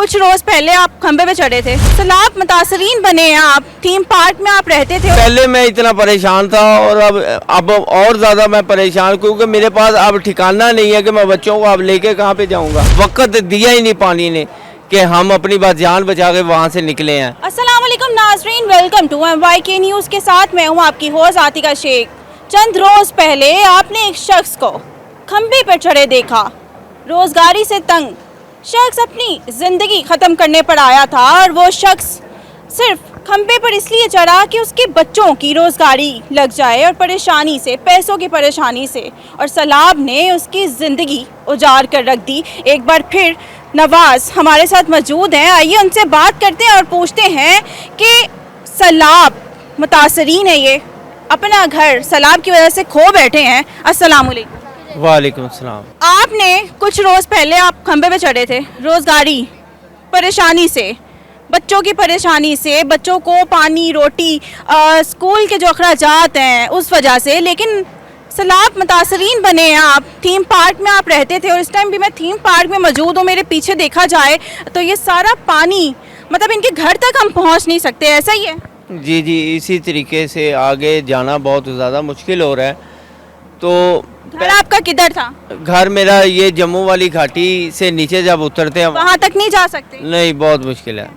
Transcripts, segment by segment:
कुछ रोज पहले आप खंबे पे चढ़े थे, सैलाब मुतासरीन बने हैं आप, थीम पार्क में आप रहते थे। पहले मैं इतना परेशान था और अब और ज़्यादा मैं परेशान, क्योंकि मेरे पास अब ठिकाना नहीं है कि मैं बच्चों को अब लेके कहाँ पे जाऊँगा। वक्त दिया ही नहीं पानी ने कि हम अपनी बात जान बचा के वहाँ से निकले हैं। अस्सलाम वालेकुम नाजरीन, वेलकम टू MYK न्यूज़ के साथ मैं हूँ आपकी होस्ट आतिका शेख। चंद रोज पहले आपने एक शख्स को खंबे पर चढ़े देखा। रोजगारी से तंग शख्स अपनी ज़िंदगी ख़त्म करने पर आया था और वो शख्स सिर्फ खंबे पर इसलिए चढ़ा कि उसके बच्चों की रोज़गारी लग जाए और परेशानी से, पैसों की परेशानी से, और सैलाब ने उसकी ज़िंदगी उजाड़ कर रख दी। एक बार फिर नवाज़ हमारे साथ मौजूद हैं, आइए उनसे बात करते हैं और पूछते हैं कि सैलाब मुतासरीन है, ये अपना घर सैलाब की वजह से खो बैठे हैं। अस्सलाम वालेकुम। वालेकुम सलाम। आपने कुछ रोज पहले आप खंबे पे चढ़े थे, रोजगारी परेशानी से, बच्चों की परेशानी से, बच्चों को पानी, रोटी, स्कूल के जो अखराजात हैं उस वजह से, लेकिन सैलाब मुतासरीन बने हैं आप। थीम पार्क में आप रहते थे और इस टाइम भी मैं थीम पार्क में मौजूद हूँ। मेरे पीछे देखा जाए तो ये सारा पानी, मतलब इनके घर तक हम पहुँच नहीं सकते, ऐसा ही है? जी जी, इसी तरीके से आगे जाना बहुत ज़्यादा मुश्किल हो रहा है। तो घर आपका किधर था? घर मेरा ये जम्मू वाली घाटी से नीचे जब उतरते हैं वहाँ तक नहीं जा सकते? नहीं, बहुत मुश्किल है,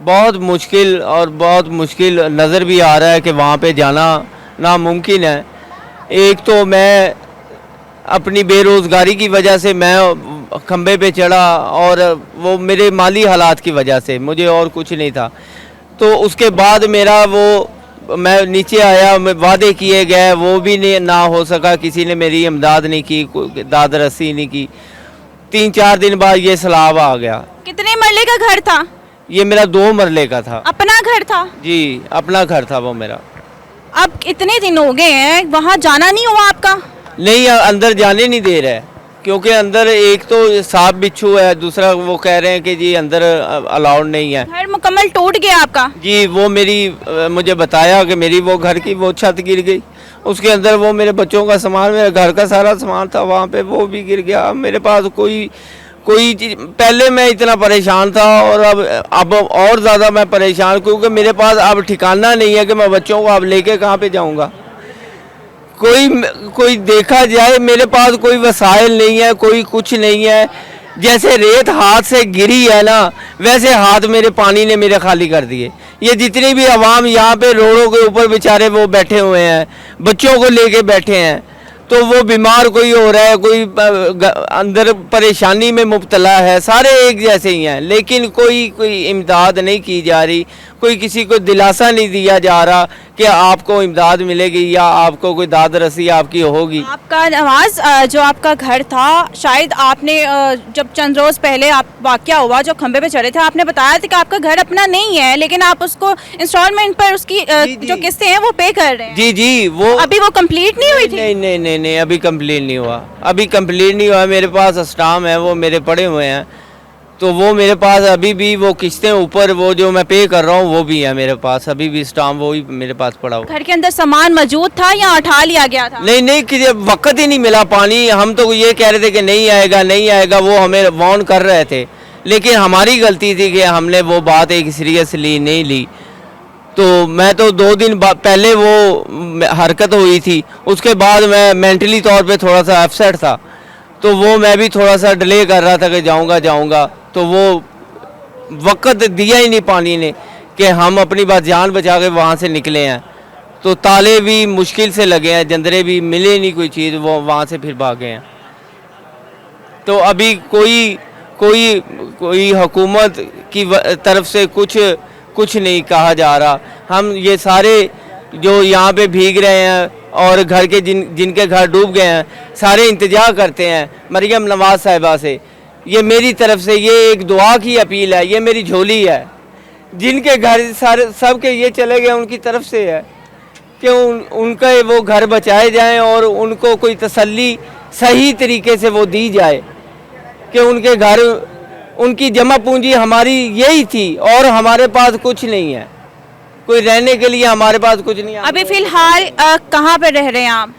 बहुत मुश्किल, और बहुत मुश्किल नज़र भी आ रहा है कि वहाँ पे जाना नामुमकिन है। एक तो मैं अपनी बेरोज़गारी की वजह से मैं खंबे पे चढ़ा और वो मेरे माली हालात की वजह से, मुझे और कुछ नहीं था। तो उसके बाद मेरा वो, मैं नीचे आया, मैं वादे किए गए वो भी नहीं ना हो सका, किसी ने मेरी इमदाद नहीं की, दाद रसी नहीं की। 3-4 दिन बाद ये सैलाब आ गया। कितने मरले का घर था ये? मेरा 2 मरले का था। अपना घर था? जी, अपना घर था वो मेरा। अब इतने दिन हो गए हैं, वहाँ जाना नहीं हुआ आपका? नहीं, अंदर जाने नहीं दे रहा है, क्योंकि अंदर एक तो सांप बिच्छू है, दूसरा वो कह रहे हैं कि जी अंदर अलाउड नहीं है। घर मुकम्मल टूट गया आपका? जी, वो मेरी मुझे बताया कि मेरी वो घर की वो छत गिर गई, उसके अंदर वो मेरे बच्चों का सामान, मेरे घर का सारा सामान था वहाँ पे, वो भी गिर गया। अब मेरे पास कोई चीज़, पहले मैं इतना परेशान था और अब और ज़्यादा मैं परेशान, क्योंकि मेरे पास अब ठिकाना नहीं है कि मैं बच्चों को अब लेके कहाँ पे जाऊँगा। कोई देखा जाए, मेरे पास कोई वसाइल नहीं है, कोई कुछ नहीं है। जैसे रेत हाथ से गिरी है ना, वैसे हाथ मेरे पानी ने मेरे खाली कर दिए। ये जितनी भी आवाम यहाँ पे रोडों के ऊपर बेचारे वो बैठे हुए हैं, बच्चों को लेके बैठे हैं, तो वो बीमार कोई हो रहा है, कोई अंदर परेशानी में मुब्तला है, सारे एक जैसे ही हैं, लेकिन कोई इमदाद नहीं की जा रही, कोई किसी को दिलासा नहीं दिया जा रहा कि आपको इमदाद मिलेगी या आपको कोई दाद रसी आपकी होगी। आपका नवाज, जो आपका घर था, शायद आपने जब चंद रोज़ पहले आप वाक़या हुआ जो खंबे पे चढ़े थे, आपने बताया था कि आपका घर अपना नहीं है, लेकिन आप उसको इंस्टॉलमेंट पर उसकी जो किस्तें हैं वो पे कर रहे हैं। जी जी, वो अभी वो कंप्लीट नहीं हुई थी? नहीं, अभी कंप्लीट नहीं हुआ, अभी कंप्लीट नहीं हुआ। मेरे पास स्टाम्प है, वो मेरे पड़े हुए हैं, तो वो मेरे पास अभी भी वो किस्तें ऊपर वो जो मैं पे कर रहा हूँ वो भी है मेरे पास, अभी भी स्टाम्प वो ही मेरे पास पड़ा हुआ। घर के अंदर सामान मौजूद था या उठा लिया गया था? नहीं, कि वक्त ही नहीं मिला पानी। हम तो ये कह रहे थे कि नहीं आएगा, वो हमें वार्न कर रहे थे, लेकिन हमारी गलती थी कि हमने वो बात एक सीरियसली नहीं ली। तो मैं तो 2 दिन पहले वो हरकत हुई थी, उसके बाद मैं मेंटली तौर पे थोड़ा सा अपसेट था, तो वो मैं भी थोड़ा सा डिले कर रहा था कि जाऊंगा, तो वो वक्त दिया ही नहीं पानी ने कि हम अपनी बात जान बचा के वहाँ से निकले हैं। तो ताले भी मुश्किल से लगे हैं, जंदरे भी मिले नहीं कोई चीज़, वो वहाँ से फिर भागे हैं। तो अभी कोई हुकूमत की तरफ से कुछ नहीं कहा जा रहा। हम ये सारे जो यहाँ पे भीग रहे हैं और घर के जिनके घर डूब गए हैं, सारे इंतजार करते हैं मरियम नवाज साहिबा से। ये मेरी तरफ से ये एक दुआ की अपील है, ये मेरी झोली है। जिनके घर सारे सबके ये चले गए उनकी तरफ से है कि उनके वो घर बचाए जाएं और उनको कोई तसल्ली सही तरीके से वो दी जाए कि उनके घर, उनकी जमा पूंजी हमारी यही थी और हमारे पास कुछ नहीं है, कोई रहने के लिए हमारे पास कुछ नहीं है। अभी फिलहाल कहाँ पे रह रहे हैं आप?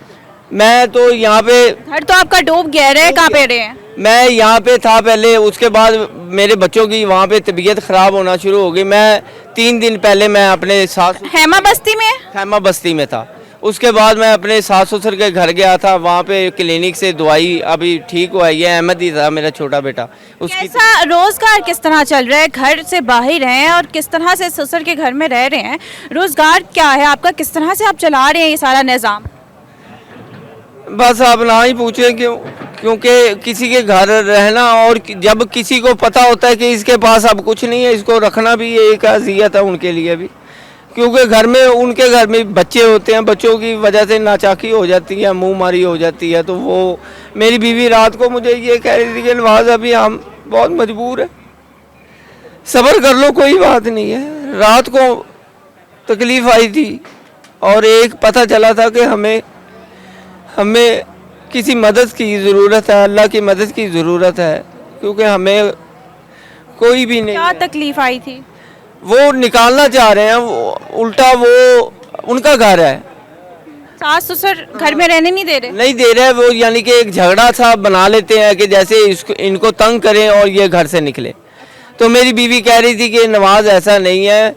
मैं तो यहाँ पे, घर तो आपका डूब गया है, कहाँ पे रहे हैं? मैं यहाँ पे था पहले, उसके बाद मेरे बच्चों की वहाँ पे तबीयत ख़राब होना शुरू हो गई। मैं 3 दिन पहले मैं अपने सास हेमा बस्ती में? खैमा बस्ती में था। उसके बाद मैं अपने सास ससुर के घर गया था, वहाँ पे क्लिनिक से दवाई अभी ठीक हुआ है। ये अहमद ही था मेरा छोटा बेटा, उसकी कैसा रोजगार किस तरह चल रहा है? घर से बाहर हैं और किस तरह से ससुर के घर में रह रहे हैं, रोजगार क्या है आपका? किस तरह से आप चला रहे हैं ये सारा निज़ाम? बस आप ना ही पूछें, क्योंकि किसी के घर रहना और जब किसी को पता होता है कि इसके पास अब कुछ नहीं है, इसको रखना भी एक अज़ियत है उनके लिए भी, क्योंकि घर में उनके घर में बच्चे होते हैं, बच्चों की वजह से नाचाकी हो जाती है, मुंह मारी हो जाती है। तो वो मेरी बीवी रात को मुझे ये कह रही थी कि नवाज अभी हम बहुत मजबूर है, सब्र कर लो, कोई बात नहीं है। रात को तकलीफ़ आई थी और एक पता चला था कि हमें किसी मदद की ज़रूरत है, अल्लाह की मदद की ज़रूरत है, क्योंकि हमें कोई भी नहीं क्या है। तकलीफ आई थी? वो निकालना चाह रहे हैं, उल्टा वो उनका घर है, सास ससुर घर में रहने नहीं दे रहे? नहीं दे रहे। वो यानी कि एक झगड़ा सा बना लेते हैं कि जैसे इनको तंग करें और ये घर से निकले। तो मेरी बीवी कह रही थी कि नवाज ऐसा नहीं है,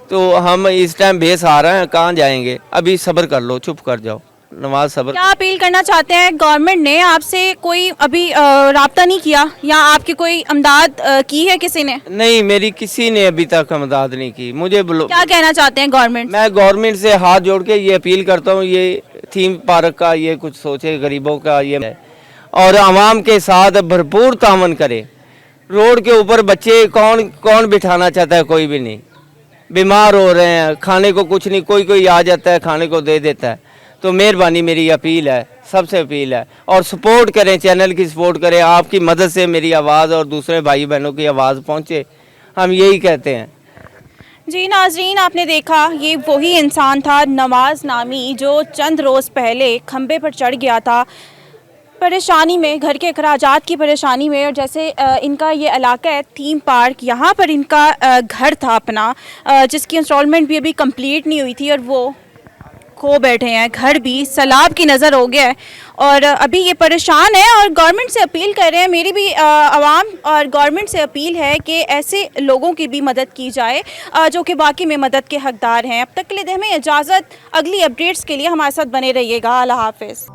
तो हम इस टाइम बेसहारा हैं, कहाँ जाएंगे, अभी सब्र कर लो, चुप कर जाओ नवाज, सब्र। क्या अपील करना चाहते हैं? गवर्नमेंट ने आपसे कोई अभी राब्ता नहीं किया या आपकी कोई इमदाद की है किसी ने? नहीं, मेरी किसी ने अभी तक मदद नहीं की। मुझे क्या कहना चाहते हैं गवर्नमेंट? मैं गवर्नमेंट से हाथ जोड़ के ये अपील करता हूँ, ये थीम पार्क का ये कुछ सोचे, गरीबों का ये है, और आवाम के साथ भरपूर तामन करे। रोड के ऊपर बच्चे कौन बिठाना चाहता है? कोई भी नहीं। बीमार हो रहे हैं, खाने को कुछ नहीं, कोई आ जाता है खाने को दे देता है। तो मेहरबानी, मेरी अपील है, सबसे अपील है, और सपोर्ट करें, चैनल की सपोर्ट करें। आपकी मदद से मेरी आवाज़ और दूसरे भाई बहनों की आवाज़ पहुँचे, हम यही कहते हैं। जी नाजरीन, आपने देखा ये वही इंसान था नवाज नामी जो चंद रोज़ पहले खंबे पर चढ़ गया था परेशानी में, घर के अखराजात की परेशानी में। और जैसे इनका ये इलाका है थीम पार्क, यहाँ पर इनका घर था अपना, जिसकी इंस्टॉलमेंट भी अभी कंप्लीट नहीं हुई थी, और वो खो बैठे हैं। घर भी सैलाब की नज़र हो गया है और अभी ये परेशान है और गवर्नमेंट से अपील कर रहे हैं। मेरी भी आवाम और गवर्नमेंट से अपील है कि ऐसे लोगों की भी मदद की जाए जो कि वाकई में मदद के हकदार हैं। अब तक के लिए हमें इजाज़त, अगली अपडेट्स के लिए हमारे साथ बने रहिएगा। अल्लाह हाफ़िज़।